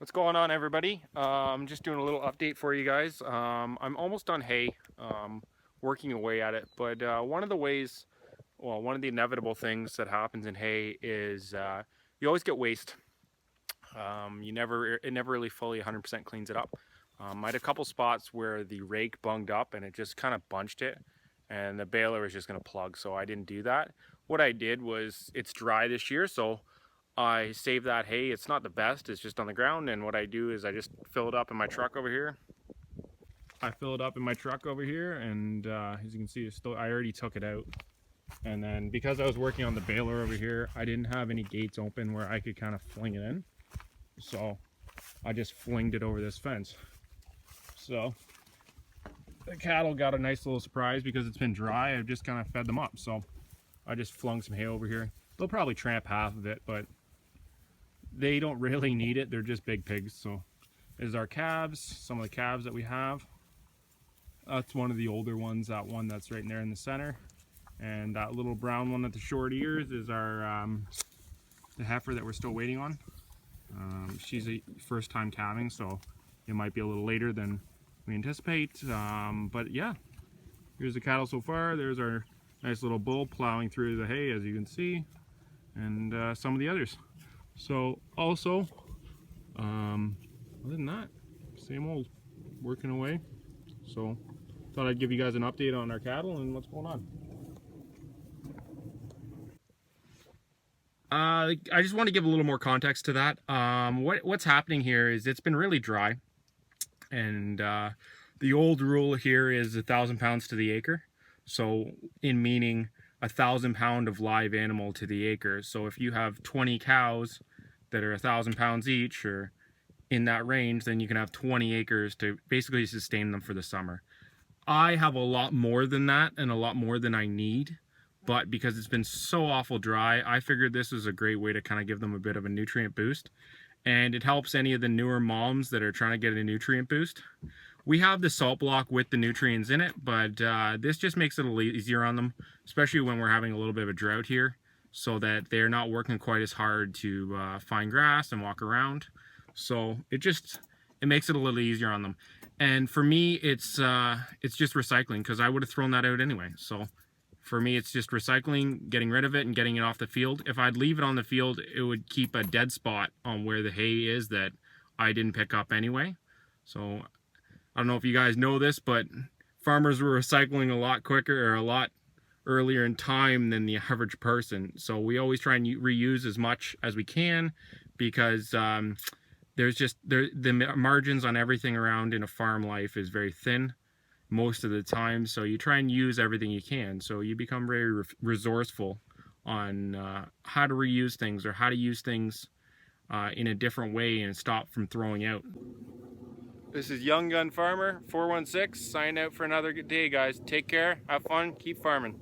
What's going on, everybody? I'm just doing a little update for you guys. I'm almost done hay, working away at it, but one of the ways, well, one of the inevitable things that happens in hay is you always get waste. It never really fully 100% cleans it up. I had a couple spots where the rake bunged up and it just kind of bunched it, and the baler was just going to plug, so I didn't do that. What I did was, it's dry this year, so I save that hay. It's not the best, it's just on the ground, and what I do is I just fill it up in my truck over here. And as you can see, I already took it out. And then because I was working on the baler over here, I didn't have any gates open where I could kind of fling it in. So I just flinged it over this fence. So the cattle got a nice little surprise because it's been dry. I've just kind of fed them up. So I just flung some hay over here. They'll probably tramp half of it, but they don't really need it. They're just big pigs. So there's our calves, some of the calves that we have. That's one of the older ones, that one that's right in there in the center. And that little brown one with the short ears is our the heifer that we're still waiting on. She's a first time calving, so it might be a little later than we anticipate. But yeah, here's the cattle so far. There's our nice little bull plowing through the hay, as you can see, and some of the others. So also, other than that, same old, working away. So thought I'd give you guys an update on our cattle and what's going on. I just want to give a little more context to that. What's happening here is it's been really dry, and the old rule here is 1,000 pounds to the acre. So in meaning 1,000 pound of live animal to the acre. So if you have 20 cows that are 1,000 pounds each, or in that range, then you can have 20 acres to basically sustain them for the summer. I have a lot more than that and a lot more than I need, but because it's been so awful dry, I figured this was a great way to kind of give them a bit of a nutrient boost. And it helps any of the newer moms that are trying to get a nutrient boost. We have the salt block with the nutrients in it, but this just makes it a little easier on them, especially when we're having a little bit of a drought here, so that they're not working quite as hard to find grass and walk around. So it makes it a little easier on them. And for me, it's just recycling, because I would have thrown that out anyway. So for me, it's just recycling, getting rid of it and getting it off the field. If I'd leave it on the field, it would keep a dead spot on where the hay is that I didn't pick up anyway. So I don't know if you guys know this, but farmers were recycling a lot quicker, or a lot earlier in time than the average person. So we always try and reuse as much as we can, because the margins on everything around in a farm life is very thin most of the time. So you try and use everything you can. So you become very resourceful on how to reuse things, or how to use things in a different way and stop from throwing out. This is Young Gun Farmer 416 signing out for another good day, guys. Take care, have fun, keep farming.